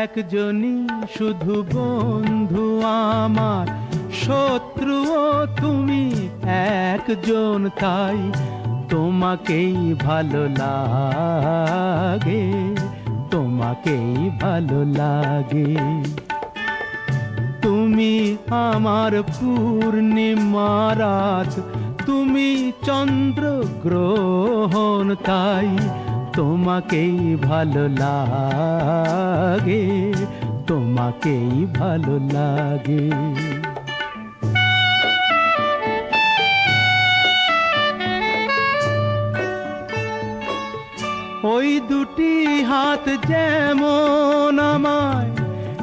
একজনই শুধু বন্ধু আমার, শত্রুও তুমি একজন, তাই তোমাকেই ভালো লাগে, তোমাকেই ভালো লাগে। তুমি আমার পূর্ণিমা রাত, তুমি চন্দ্র গ্রহণ, তাই তোমাকেই ভালো লাগে, তোমাকেই ভালো লাগে। ওই দুটি হাত যেমন আমায়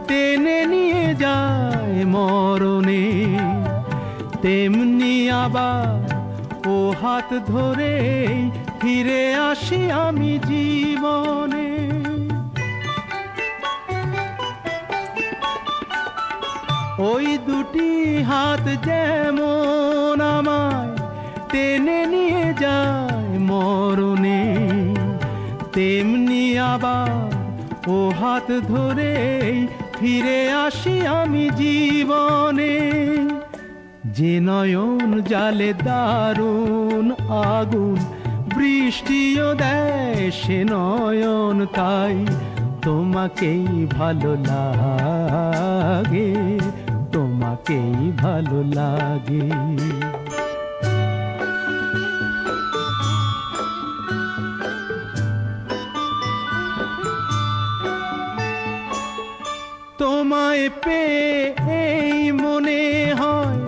টেনে নিয়ে যায় মরণে, তেমনি আবার ও হাত ধরে ফিরে আসি আমি জীবনে। ওই দুটি হাত যেমন আমায় টেনে নিয়ে যায় মরণে, তেমনি আবার ও হাত ধরে ফিরে আসি আমি জীবনে। যে নয়ন জালে দারুণ আগুন, বৃষ্টিও দেয় সে নয়ন, তাই তোমাকেই ভালো লাগে, তোমাকেই ভালো লাগে। তোমায় পেয়ে এই মনে হয়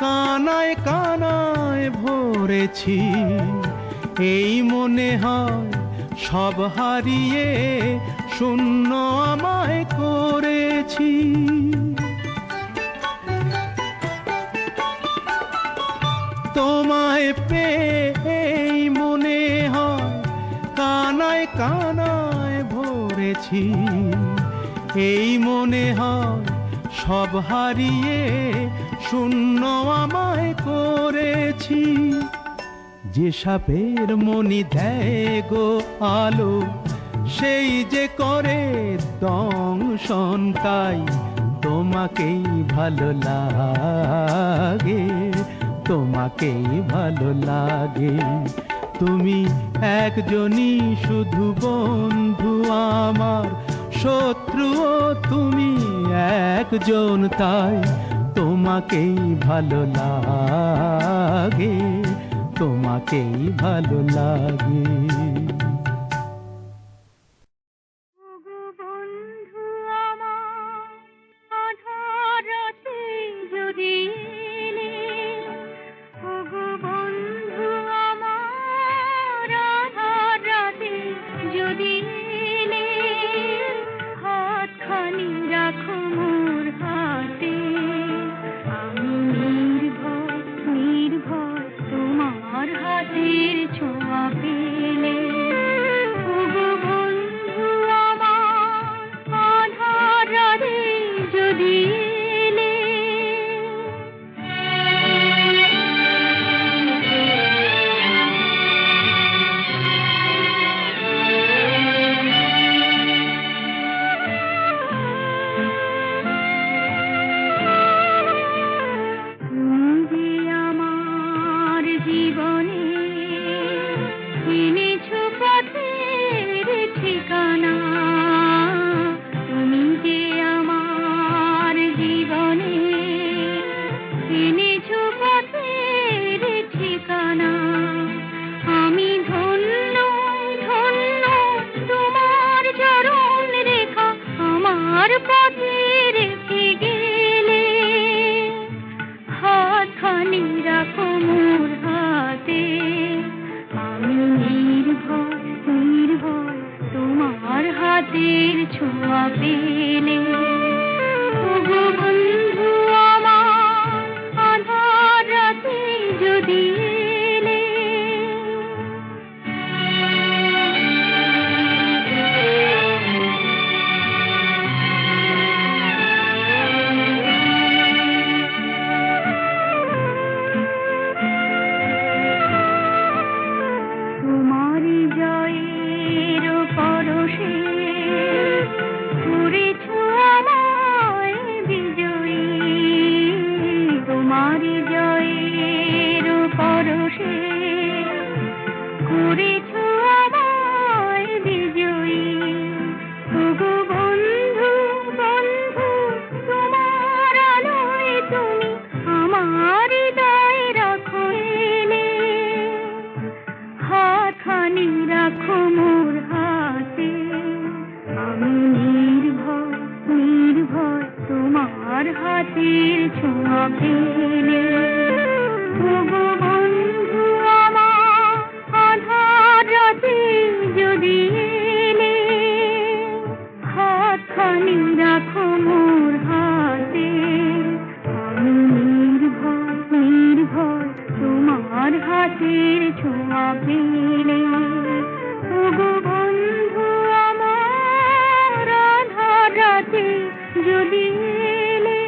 কানায় কানায় ভরেছি, এই মনে হয় সব হারিয়ে শূন্য আমায় করেছি। তোমায় পেয়ে এই মনে হয় কানায় কানায় ভরেছি, এই মনে হয় সব হারিয়ে শূন্য আমায় করেছি। যে সাপের মনি দেয় গো আলো, সেই যে করে দংশন, তাই তোমাকেই ভালো লাগে, তোমাকেই ভালো লাগে। তুমি একজনই শুধু বন্ধু আমার, শত্রুও তুমি একজন, তাই তোমাকেই ভালো লাগে, তোমাকেই ভালো লাগে। ছোঁয়া পেলে করেছ আমায় বিজয়ী। ওগো বন্ধু বন্ধু তোমার আলোয় তুমি আমার হৃদয় রাখো এলে, হাতখানি রাখো মোর হাতে, আমি নির্ভয় নির্ভয় তোমার হাতের ছোঁয়া পেলে। ওগো বন্ধু আমার আধার রাতে যদি এলে, হাতখানি রাখো মোর হাতে, আমি নির্ভয় নির্ভয় তোমার হাতের ছোঁয়া পেলে। ওগো বন্ধু আমার আধার রাতে যদি এলে।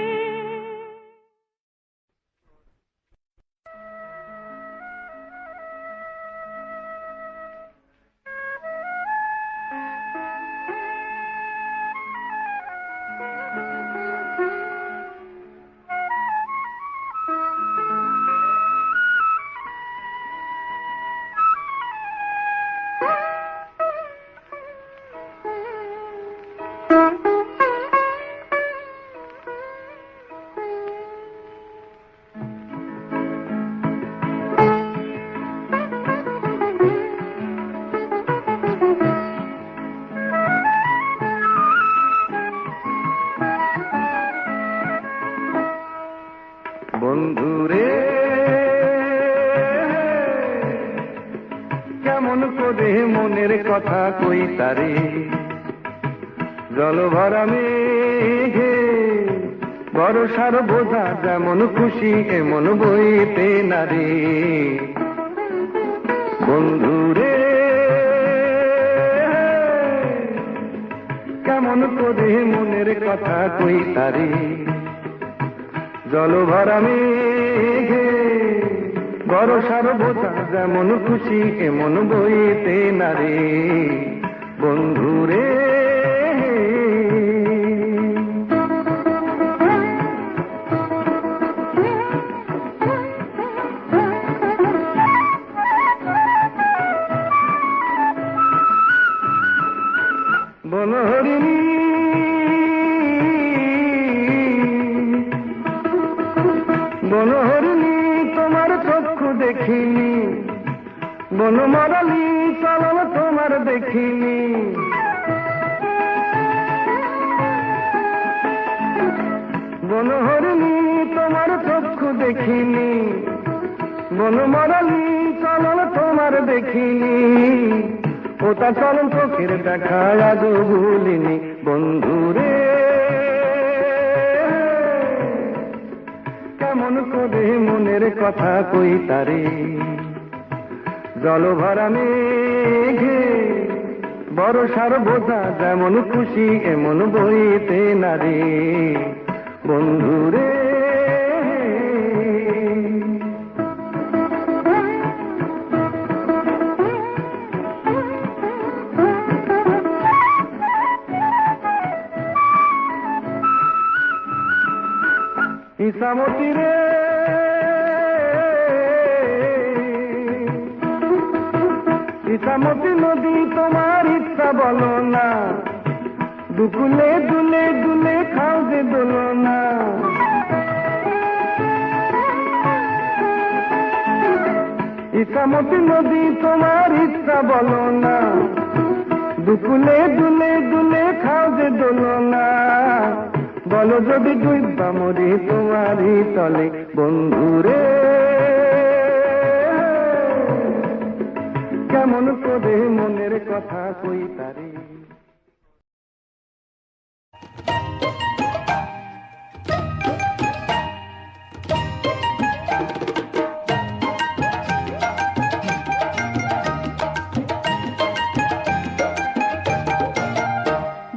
বন্ধুরে কেমন করে মনের কথা কই তারে, জল ভরা মেঘে বর্ষার বোঝা যেমন খুশি এমন বইতে নারে। বন্ধুরে কেমন করে মনের কথা কই তারে, জল ভরা মেঘে বর্ষার বোঝা যেমন খুশি এমন বইতে নারে। বন্ধুরে বনহরিণী বনহরিণী তোমার চক্ষু দেখিনি, বনমালী চলন তোমার দেখিনি। বনহরিণী তোমার চক্ষু দেখিনি, বনমালী চলন তোমার দেখিনি। ওটা চলন চোখের দেখা আজ ভুলিনি। বন্ধুরে কেমন করে মনের কথা কই তারে, জল ভরা মেঘে বর্ষার বোঝা যেমন খুশি এমন বইতে নারে। বন্ধুরে ইসামতি রে ইসামতি নদী তোমার ইচ্ছা বলো না, দুকুলে দুলে দুলে খাও যে দোলো না। ইসামতি নদী তোমার ইচ্ছা বলো না, দুকুলে দুলে দুলে খাও যে দোলো না। বলো যদি ডুইবা মরি তোমারই তলে। বন্ধুরে কেমন করে মনের কথা কই তারে।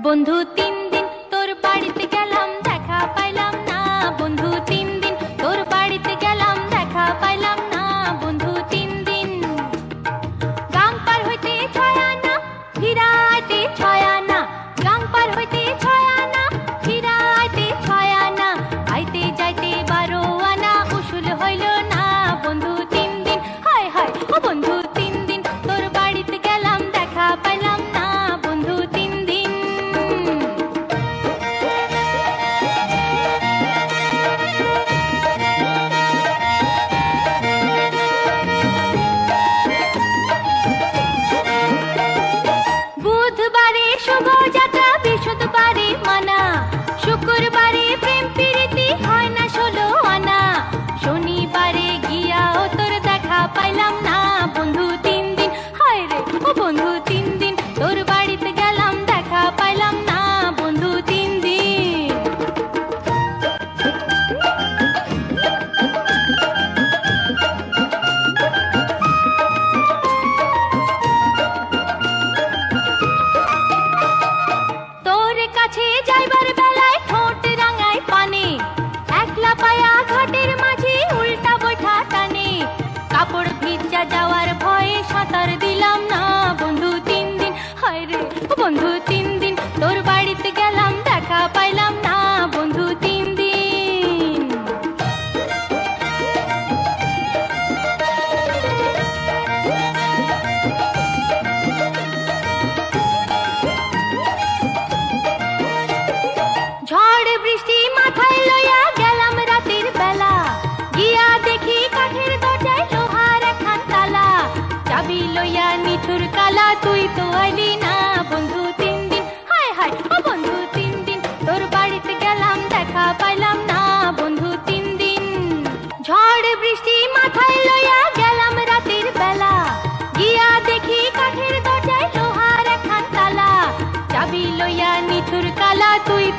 বন্ধু 3 দিন তোর বাড়িতে গেলাম দেখা পাইলাম না, বন্ধু 3 দিন তোর বাড়িতে গেলাম দেখা পাইলাম না। বন্ধু 3 দিন গাম পার হইতে ছয় আনা হীরায়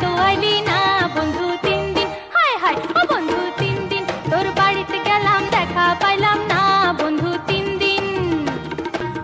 তো আইলি না বন্ধু 3 দিন, হায় হায় ও বন্ধু 3 দিন, তোর বাড়িতে গেলাম দেখা পাইলাম না বন্ধু 3 দিন।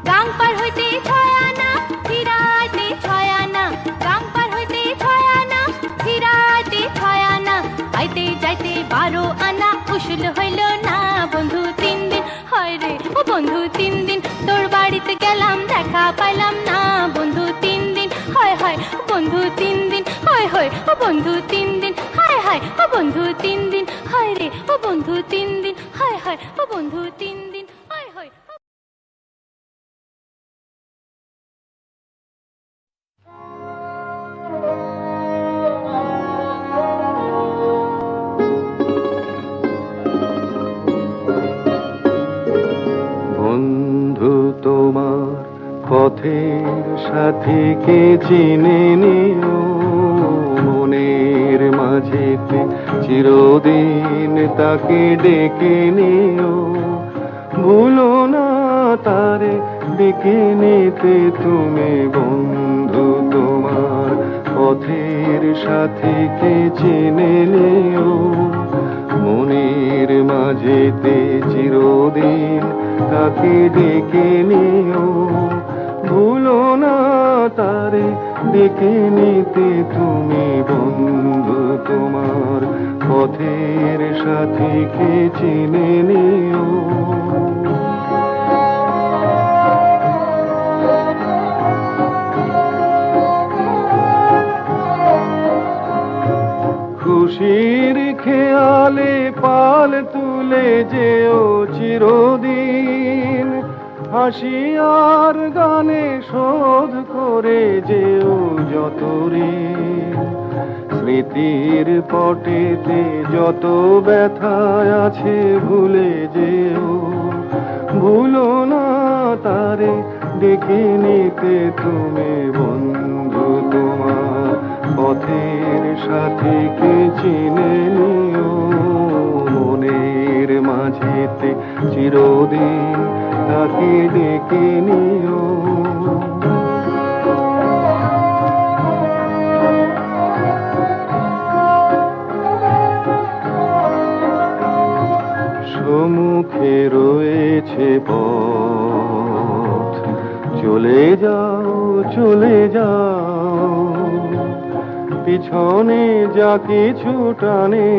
গাং পার হইতে 6 আনা ফিরাইতে 6 আনা, গাং পার হইতে 6 আনা ফিরাইতে 6 আনা, আইতে যাইতে 12 আনা উসুল হইল না বন্ধু 3 দিন, হায় রে ও বন্ধু 3 দিন, তোর বাড়িতে গেলাম দেখা পাইলাম না বন্ধু 3 দিন, হায় হায় ও বন্ধু 3 দিন, হায় হায় ও বন্ধু 3 দিন, হায় হায় ও বন্ধু 3 দিন, হায় রে ও বন্ধু 3 দিন, হায় হায় ও বন্ধু 3 দিন, হায় হায়। বন্ধু তোমার পথের সাথীকে চিনে নিও, মনের মাঝেতে চিরদিন তাকে ডেকে নিও, ভুলো না তারে ডেকে নিতে তুমি। বন্ধু তোমার পথের সাথীকে চিনে নিও, মনের মাঝেতে চিরদিন তাকে ডেকে নিও, ভুলো না তারে ডেকে নিতে তুমি। বন্ধু তোমার পথের সাথীকে চিনে নিও। খুশির খেয়ালে পাল তুলে যেও চিরদিন, হাসি আর গানে শোধ করে যেও যত ঋণ, স্মৃতির পটেতে যত ব্যথা আছে ভুলে যেও, ভুলো না তারে ডেকে নিতে তুমি। বন্ধু তোমার পথের সাথীকে চিনে নিও, মনের মাঝেতে চিরদিন তাকে ডেকে নিও। সম্মুখে রয়েছে পথ, চলে যাও চলে যাও, পিছনে যা কিছু টানে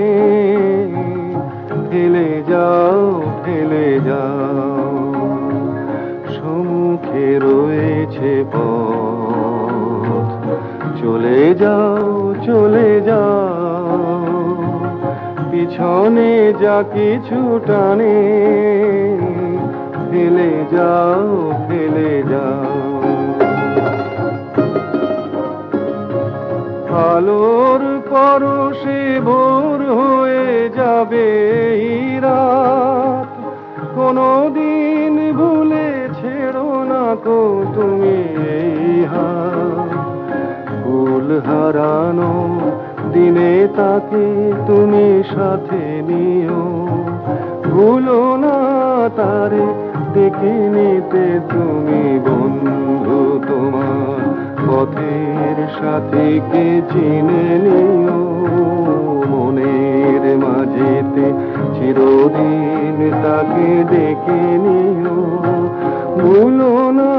ফেলে যাও ফেলে যাও। সম্মুখে রয়েছে পথ, চলে যাও চলে যাও, পিছনে যা কিছু টানে ফেলে যাও ফেলে যাও। আলোর পরশে ভোর হয়ে যাবে এই রাত, কোনদিন ভুলে ছেড়ো না কো তুমি এই হাত। ফুল হারানো দিনে তাকে তুমি সাথে নিও, ভুলো না তারে ডেকে নিতে তুমি। বন্ধু তোমার পথের সাথীকে চিনে নিও, মনের মাঝেতে চিরদিন তাকে ডেকে নিও, ভুলো না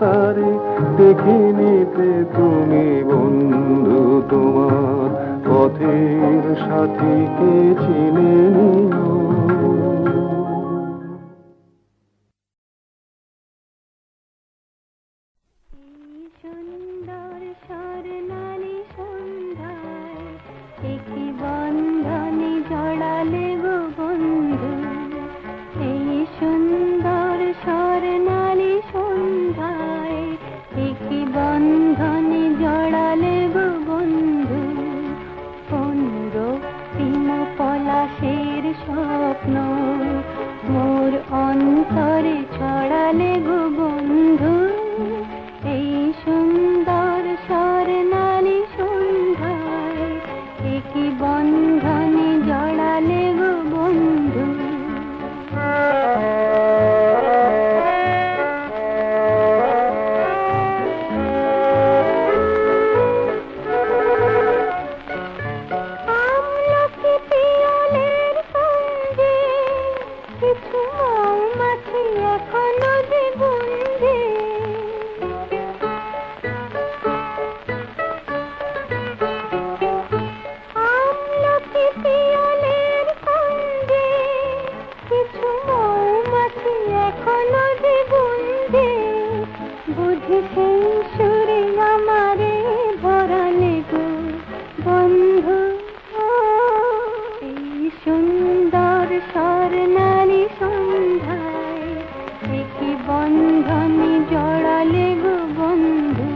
তারে ডেকে নিতে তুমি। বন্ধু তোমার পথের সাথীকে চিনে নিও। সুন্দর স্বর্ণালী সন্ধ্যায় একটি বন্ধনে জড়ালে গো বন্ধু, এই সুন্দর স্বর্ণালী সন্ধ্যায় একটি বন্ধনে জড়ালে গো বন্ধু। কোন রক্তিম পলাশের স্বপ্ন মোর অন্তরে ছড়ালে গো বন্ধু, এই সুন্দর স্বর্ণালী সন্ধ্যায় একই বন্ধনে জড়ালে গো বন্ধু। কিছু মৌমাছি এখনো যে গুঞ্জে, আমলকি পিয়লের কুঞ্জে কিছু মৌমাছি এখনো যে গুঞ্জে, বুঝি সেই সুরে আমারে ভরালে গো বন্ধু। এই সুন্দর স্বর্ণালী সন্ধ্যায় একই বন্ধনে জড়ালে গো বন্ধু।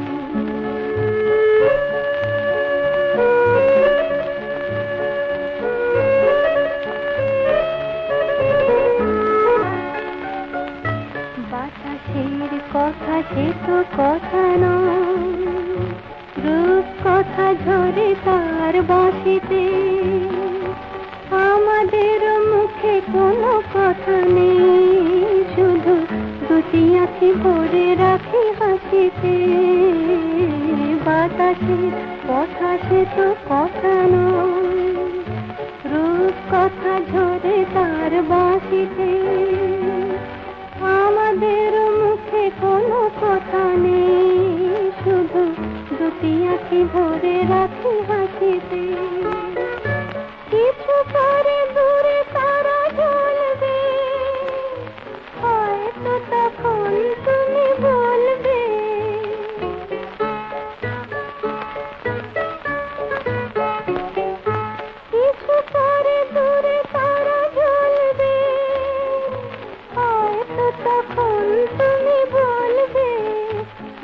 বাতাসের কথা সে তো কথা নয়, রূপ কথা ঝরে তার বাঁশিতে, আমাদের মুখে কোনো কথা নেই, শুধু দুটি আঁখি ভরে রাখি হাসিতে। বাতাসের কথা সে তো কথা নয়, রূপ কথা ঝরে তার বাঁশিতে, আমাদের মুখে কোনো কথা নেই, শুধু দুটি আঁখি ভরে রাখি হাসিতে। কিছু পরে দূরে তারা জ্বলবে, হয়তো তখন তুমি বলবে, কিছু পরে দূরে তারা জ্বলবে, হয়তো তখন তুমি বলবে,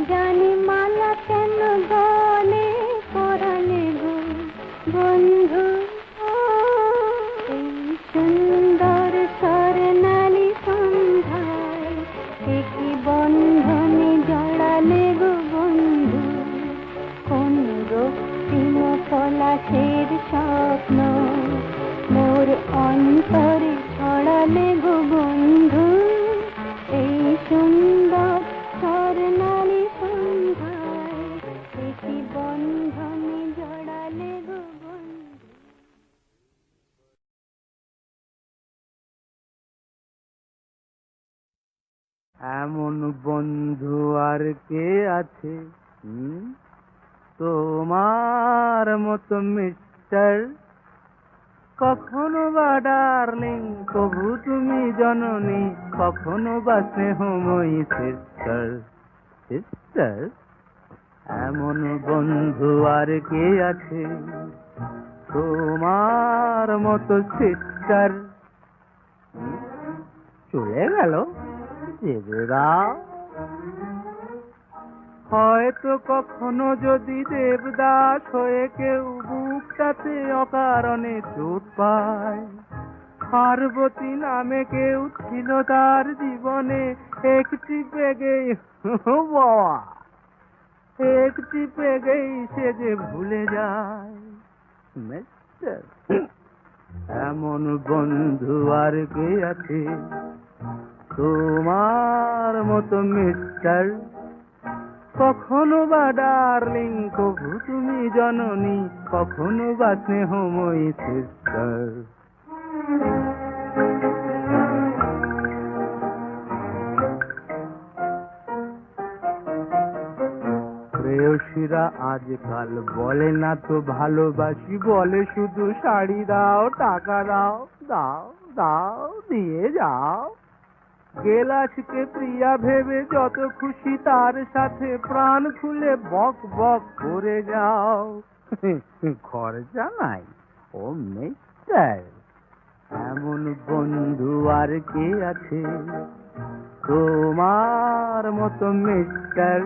জানি মালা কেন গলে পরালে গো বন্ধু। এই সুন্দর স্বর্ণালী সন্ধ্যায় একই বন্ধনে জড়ালে গো বন্ধু। কোন রক্তিম পলাশের স্বপ্ন মোর অন্তরে ছড়ালে গো বন্ধু। এই সুন্দর স্বর্ণালী সন্ধ্যায় একই বন্ধনে জড়ালে গো বন্ধু। এমন বন্ধু আর কে আছে তোমার মতো মিস্টার? কখনো বা ডার্লিং কবু তুমি জননী, কখনো বা স্নেহময়ী সিস্টার। সিস্টার, এমন বন্ধু আর কে আছে তোমার মতো সিস্টার? চলে গেল দেবরা। হয়তো কখনো যদি দেবদাস হয়ে কেউ বুকটাতে অকারণে চোট পায়, পার্বতী নামে কেউ ছিল তার জীবনে, একটি পেগেই বাবা একটি পেগেই সে যে ভুলে যায়। মিস্টার, এমন বন্ধু আর কে আছে তোমার মতো মিস্টার? কখনো বা ডার্লিং কবু তুমি জননী, কখনো বা স্নেহময়ী সিস্টার। প্রেয়সীরা আজকাল বলে না তো ভালোবাসি, বলে শুধু শাড়ি দাও, টাকা দাও, দাও দাও দিয়ে যাও। গেলাসকে প্রিয়া ভেবে যত খুশি তার সাথে প্রাণ খুলে বক বক করে যাও। খরচা নাই ও মিস্টার। এমন বন্ধু আর কে আছে তোমার মতো মিস্টার?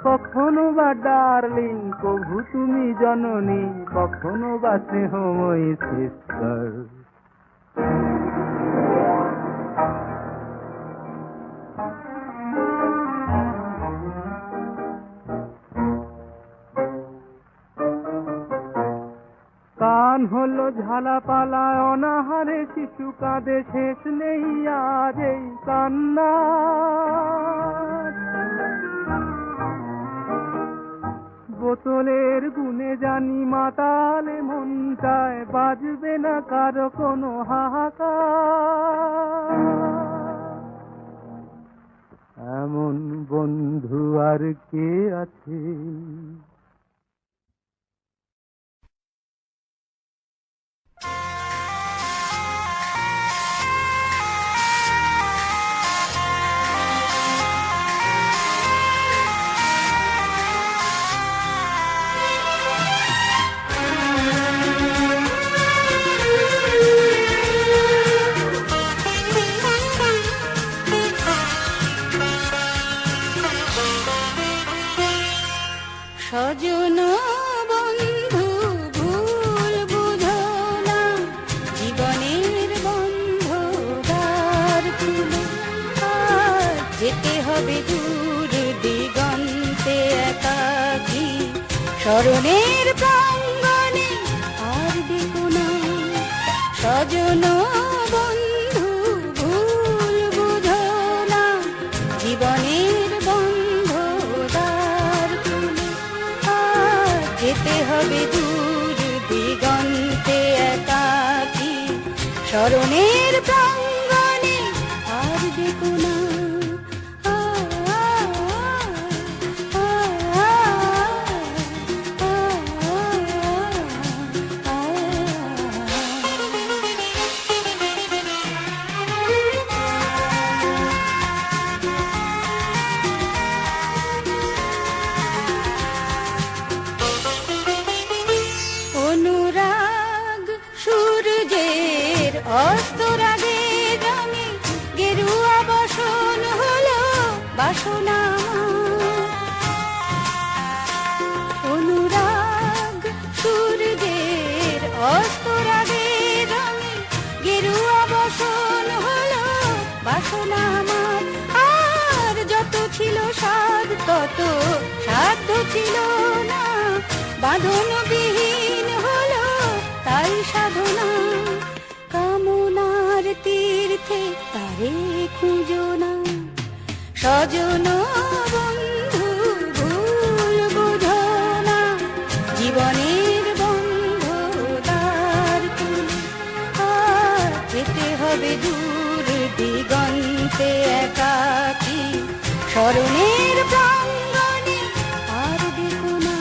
কখনো বা ডার্লিং কবু তুমি জননী, কখনো বা স্নেহময়ী সিস্টার। কান হলো ঝালাপালায় অনাহারে শিশু কাঁদে, শেষ নেই আজ এই কান্না। বোতলের গুণে জানি মাতালে মন চায়, বাজবে না কারো কোনো হাহাকার। আর কে আছে? স্বজন বন্ধু ভুল বুঝো না, জীবনের বন্ধ দ্বার খুলে আজ যেতে হবে দূর দিগন্তে একাকী স্মরণের প্রাঙ্গণে আর দেখো না। স্বজন বন্ধু ভুল বুঝো না, জীবনের বন্ধ দ্বার খুলে আজ যেতে হবে দূর দিগন্তে একাকী স্মরণের প্রাঙ্গণে আর দেখো না। অনুরাগ সূর্যের অস্তরাগে রঙে গেরুয়া বসন হলো বাসনা আমার। অনুরাগ সূর্যের অস্তরাগে রঙে গেরুয়া বসন হলো বাসনা আমার। আর যত ছিল সাধ তত সাধ্য ছিল না, বাঁধনবিহীন হলো তাই সাধনা। কামনার তীর্থে তারে খুঁজো না, স্বজন বন্ধু ভুল বুঝো না, জীবনের বন্ধ দ্বার খুলে আজ যেতে হবে দূর দিগন্তে একাকী স্মরণের প্রাঙ্গণে আর দেখো না।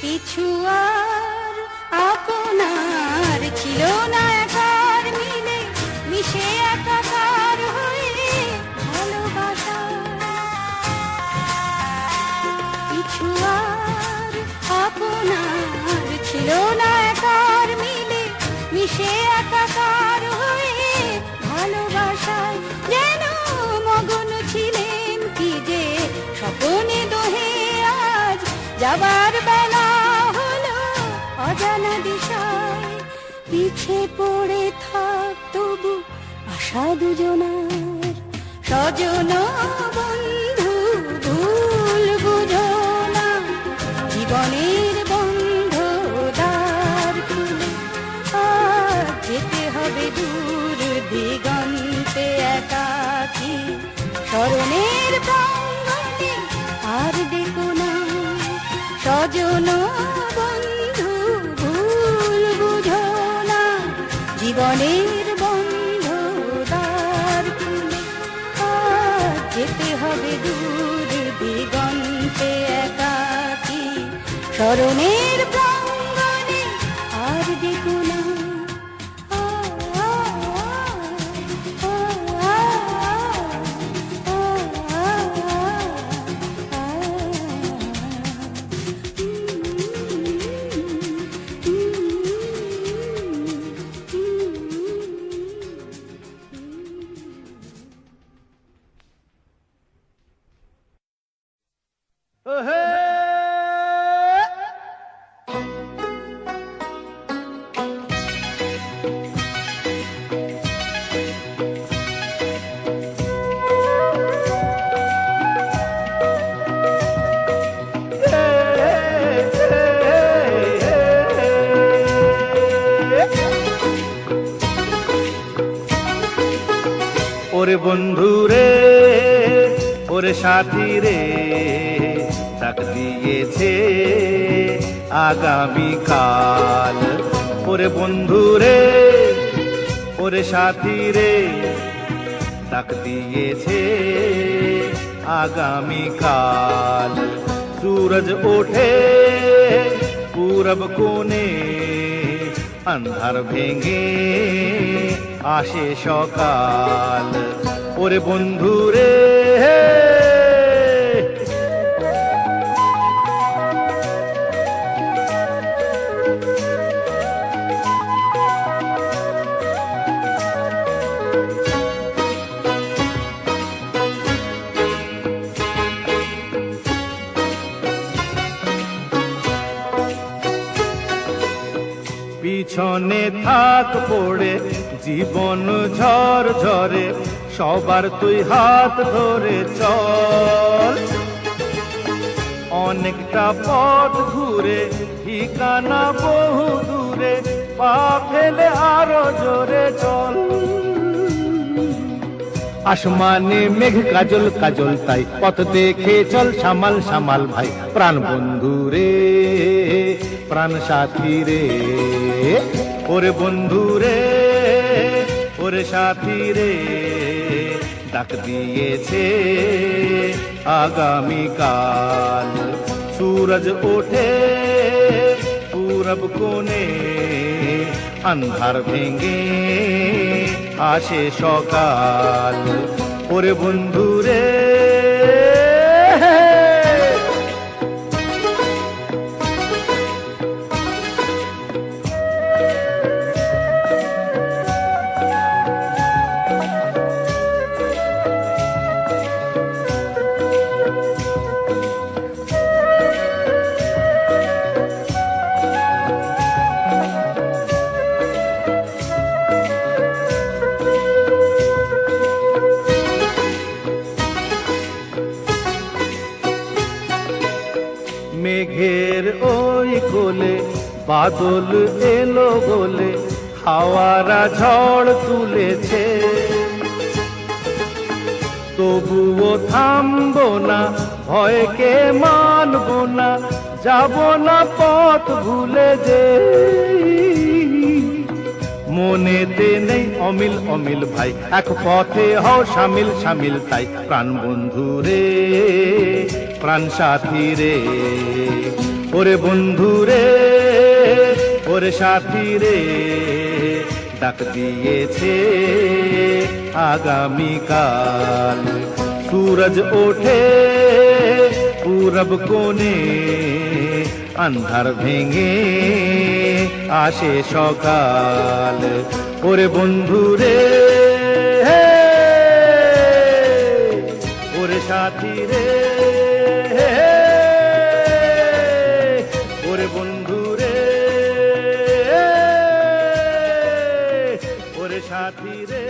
কিছু আর আপনার ছিল না একার মিলে মিশে একাকার হয়ে ভালোবাসা। কিছু আর আপনার ছিল না একার মিলে মিশে একাকার হয়ে ভালোবাসায় যেন মগন ছিলেন কি যে স্বপনে দোহে আজ যাবার বেলা হলো অজানা দিশায়। পিছে পড়ে থাক তবু আশা দুজনার, স্বজন বন্ধু ভুল বুঝো না, জীবনের বন্ধ দ্বার খুলে আজ যেতে হবে দূর দিগন্তে একাকী স্মরণের প্রাঙ্গণে আর দেখো না। স্বজন বন্ধু ভুল বুঝো না, জীবনের বন্ধ দ্বার খুলে আজ যেতে হবে দূর দিগন্তে একাকী স্মরণের প্রাঙ্গণে আর দেখো না। ওরে বন্ধু রে, ওরে সাথী রে, ডাক দিয়েছে আগামীকাল। ওরে বন্ধু রে, ওরে সাথী রে, ডাক দিয়েছে আগামীকাল। सूरज ওঠে পূরব কোণে, अंधार ভেঙে আসে সকাল। ওরে বন্ধু রে, পিছনে থাক পড়ে জীবন ঝড় ঝরে, সবার তুই হাত ধরে চল। অনেকটা পথ ঘুরে ঠিকানা বহু দূরে, পা ফেলে আরো জোরে চল। আসমানে মেঘ কাজল কাজল তাই, পথ দেখে চল সামাল সামাল ভাই। প্রাণ বন্ধু রে, প্রাণ সাথী রে, ওরে বন্ধু রে, ওরে সাথী রে, ডাক দিয়েছে আগামীকাল। सूरज ওঠে পূরব কোণে, अंधार ভেঙে আসে সকাল। ওরে বন্ধু রে, মেঘের ওই কোলে বাদল এলো বলে, হাওয়ারা ঝড় তুলেছে। তবুও থামবো না, ভয়কে মানবো না, যাব না পথ ভুলে যে। মনেতে নেই অমিল অমিল ভাই, এক পথে হও সামিল সামিল তাই। প্রাণ বন্ধু রে, প্রাণ সাথী রে, ওরে বন্ধু রে, ওরে সাথী রে, ডাক দিয়েছে আগামীকাল। सूरज ওঠে পূরব কোণে, अंधार ভেঙে আসে সকাল। ওরে বন্ধু রে, ওরে সাথী রে, ওরে বন্ধু রে, ওরে সাথী রে।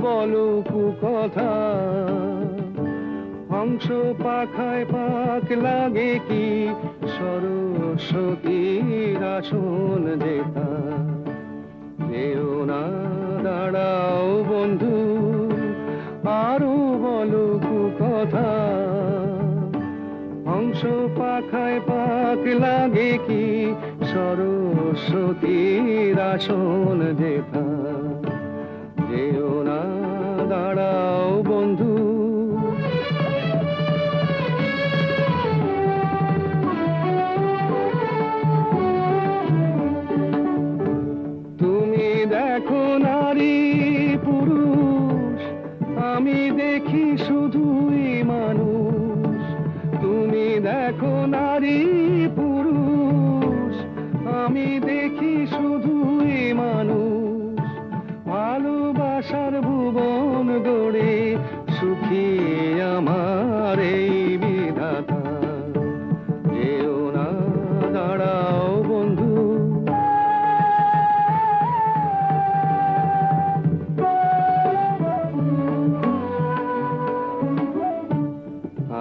বলো কথা, হংস পাখায় পাক লাগে কি, সরস্বতীর আসন যেথা। যেও না, দাঁড়াও বন্ধু, আরো বলো কথা, হংস পাখায় পাক লাগে কি, সরস্বতীর আসন যেথা। যেও না, দাঁড়াও বন্ধু। তুমি দেখো নারী পুরুষ, আমি দেখি শুধুই মানুষ। তুমি দেখো নারী পুরুষ, আমি দেখি শুধুই মানুষ। ভালোবাসার ভুবন গড়ে সুখী আমার এই বিধাতা। যেও না, দাঁড়াও বন্ধু।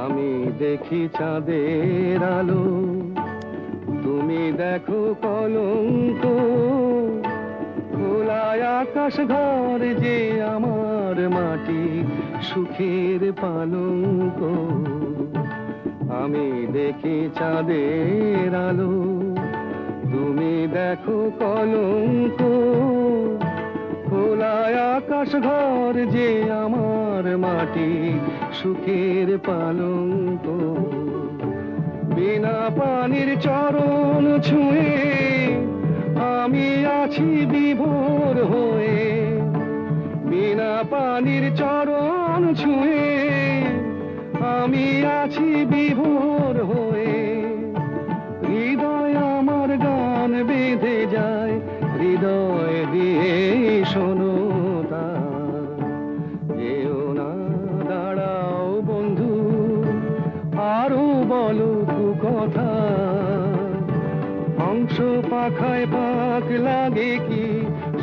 আমি দেখি চাঁদের আলো, তুমি দেখো কলঙ্ক। খোলায় আকাশ ঘর যে আমার মাটি, সুখের পালঙ্ক। আমি দেখি চাঁদের আলো, তুমি দেখো কলঙ্ক। খোলায় আকাশ ঘর যে আমার মাটি, সুখের পালঙ্ক। বিনা পানির চরণ ছুঁয়ে আমি আছি বিভোর হয়ে। বিনা পানির চরণ ছুঁয়ে আমি আছি বিভোর হয়ে। হৃদয় আমার গান বেঁধে যায়, হৃদয় দিয়ে শোনো তার। যেও না, দাঁড়াও বন্ধু, আরো বলো কথা, হংস পাখায় পাক লাগে কি,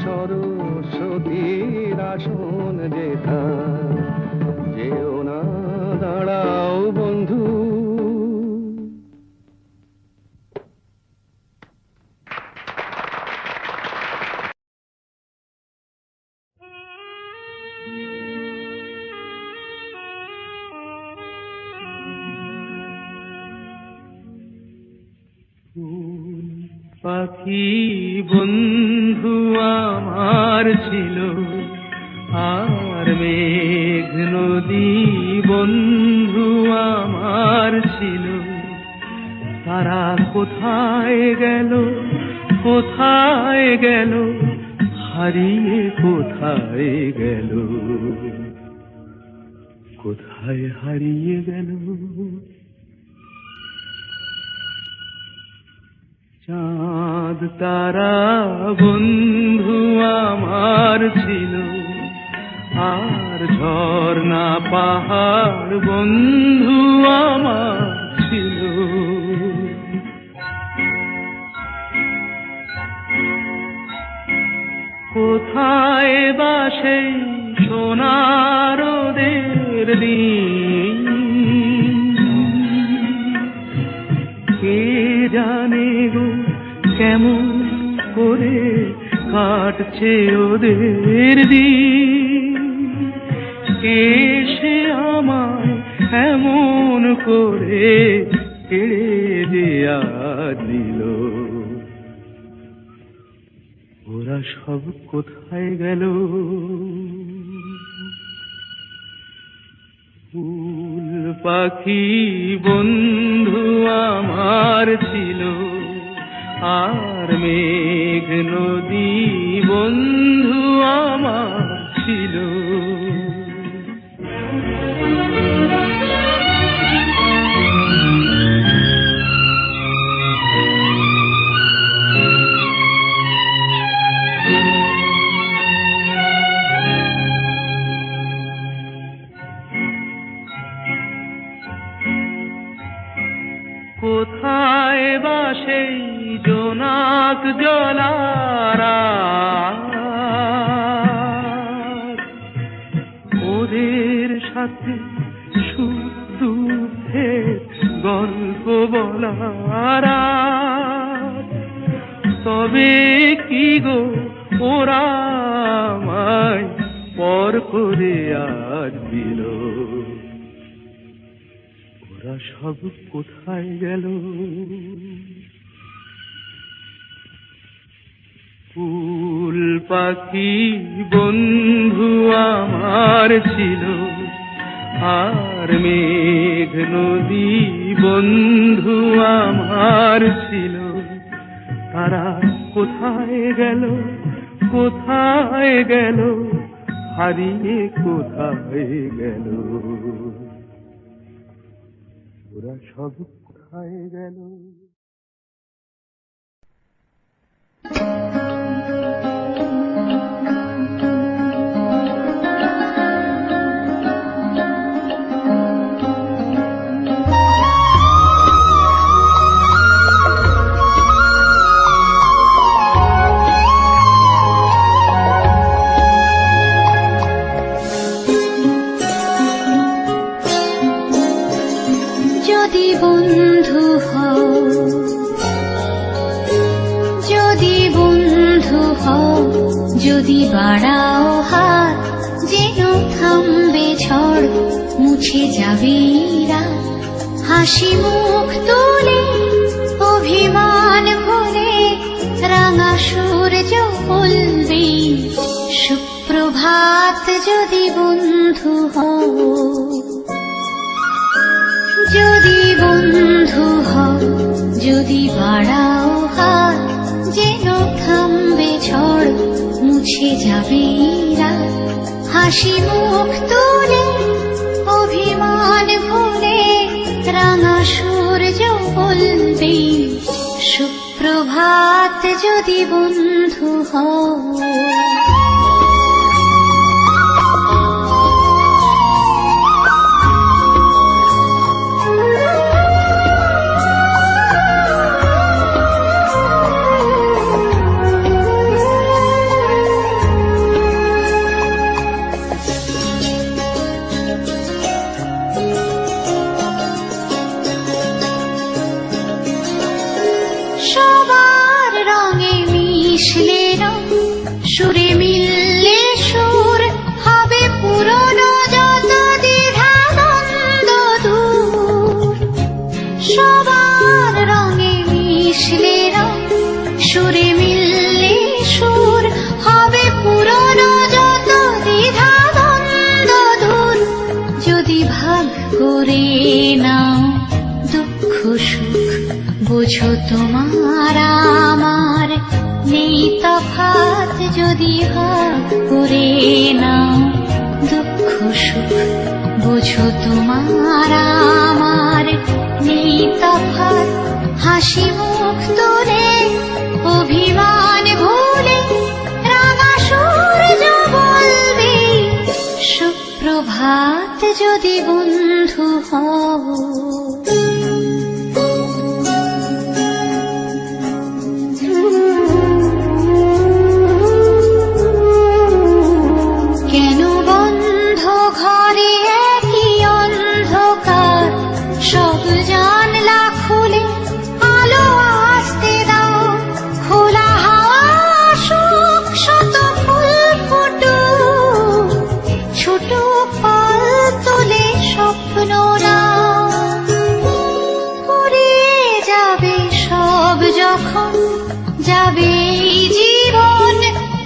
সরস্বতীর আসন যেথা। যেও না, দাঁড়াও বন্ধু। পাখি বন্ধু আমার ছিল, আর মেঘ নদী বন্ধু আমার ছিল। তারা কোথায় গেল, কোথায় গেল, হারিয়ে কোথায় গেল, কোথায় হারিয়ে গেল। চাঁদ তারা বন্ধু আমার ছিল, আর ঝর্ণা পাহাড় বন্ধু আমার ছিল। কোথায় বা সেই সোনার রোদের দিন, কে জানে গো কেমন করে কাটছে ওদের দিন। কে সে আমায় এমন করে কেড়ে দেয়া দিল। ওরা সব কোথায় গেল। ফুল পাখি বন্ধু আমার ছিল, আর মেঘ নদী বন্ধু আমার ছিল। কোথায় বা সেই জোনাক জলারা, সাথে সুখ-দুঃখের গল্প বলার আজ। তবে কি গো ওরা আমায় পর করে আজ দিল, ওরা সব কোথায় গেল? ফুল পাখি বন্ধু আমার ছিল, আর মেঘ নদী বন্ধু আমার ছিল, তারা কোথায় গেল, কোথায় গেল, হারিয়ে কোথায় গেল, ওরা সব কোথায় গেল? যদি বন্ধু হও, যদি বন্ধু হও, যদি বাড়াও হাত, যেন থামবে ঝড়, মুছে যাবে রাত, হাসি মুখ তুলে অভিমান ভুলে রাঙা সূর্য বলবে সুপ্রভাত। যদি বন্ধু হও, যদি বন্ধু হও, যদি বাড়াও হাত, যেন থামবে ঝড়, মুছে যাবে রাত, হাসি মুখ তুলে অভিমান ভুলে রাঙা সূর্য বলবে সুপ্রভাত। যদি বন্ধু হও, সবার রঙে মিশলে রং, সুরে মিললে সুর, হবে পুরনো যত দ্বিধা দ্বন্দ্ব দূর। সবার রঙে মিশলে রং, সুরে মিললে সুর, হবে পুরনো যত দ্বিধা দ্বন্দ্ব দূর। যদি ভাগ করে নাও দুঃখ সুখ, বুঝো তোমার আমার নেই তফাৎ। যদি ভাগ করে নাও দুঃখ সুখ, বুঝো তোমার আমার নেই তফাৎ, হাসি মুখ তুলে অভিমান ভুলে রাঙা সূর্য বলবে সুপ্রভাত। যদি বন্ধু হও, কেন বন্ধ ঘরে একই অন্ধকার, সব জানলা খুলে আলো আসতে দাও, খোলা হাওয়া আসুক, শত ফুল ফুটুক, ছোট পাল তোলে স্বপ্ন নাও। উড়িয়ে যাবে সব যখন যাবে এই জীবন,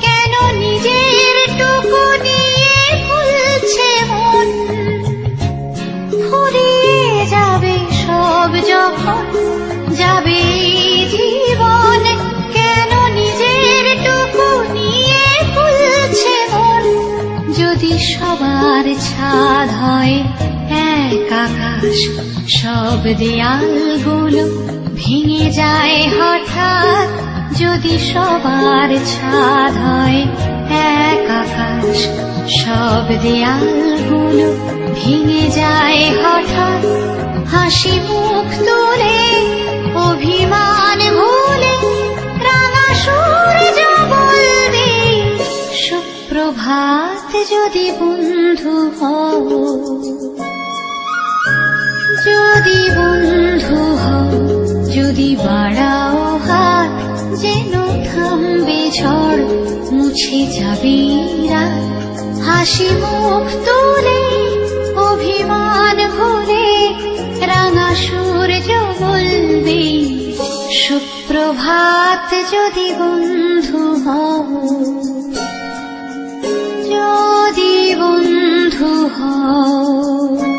কেন নিজের টুকু নিয়ে ভুলছে মন। ফুরিয়ে যাবে সব যখন যাবে এই জীবন, কেন নিজের টুকু নিয়ে ভুলছে মন। যদি সবার ছাদ হয় এক আকাশ, সব দেয়ালগুলো ভেঙে যায় হঠাৎ। যদি সবার ছাদ হয় এক আকাশ, সব দেয়ালগুলো ভেঙে যায় হঠাৎ, হাসি মুখ তুলে অভিমান ভুলে রাঙা সূর্য বলবে সুপ্রভাত। যদি বন্ধু হও, যদি বন্ধু হও, যদি বাড়াও হাত, যেন থামবে ঝড়, মুছে যাবে রাত। হাসি মুখ তুলে, অভিমান ভুলে, রাঙা সূর্য বলবে সুপ্রভাত। যদি বন্ধু হও, যদি বন্ধু হও।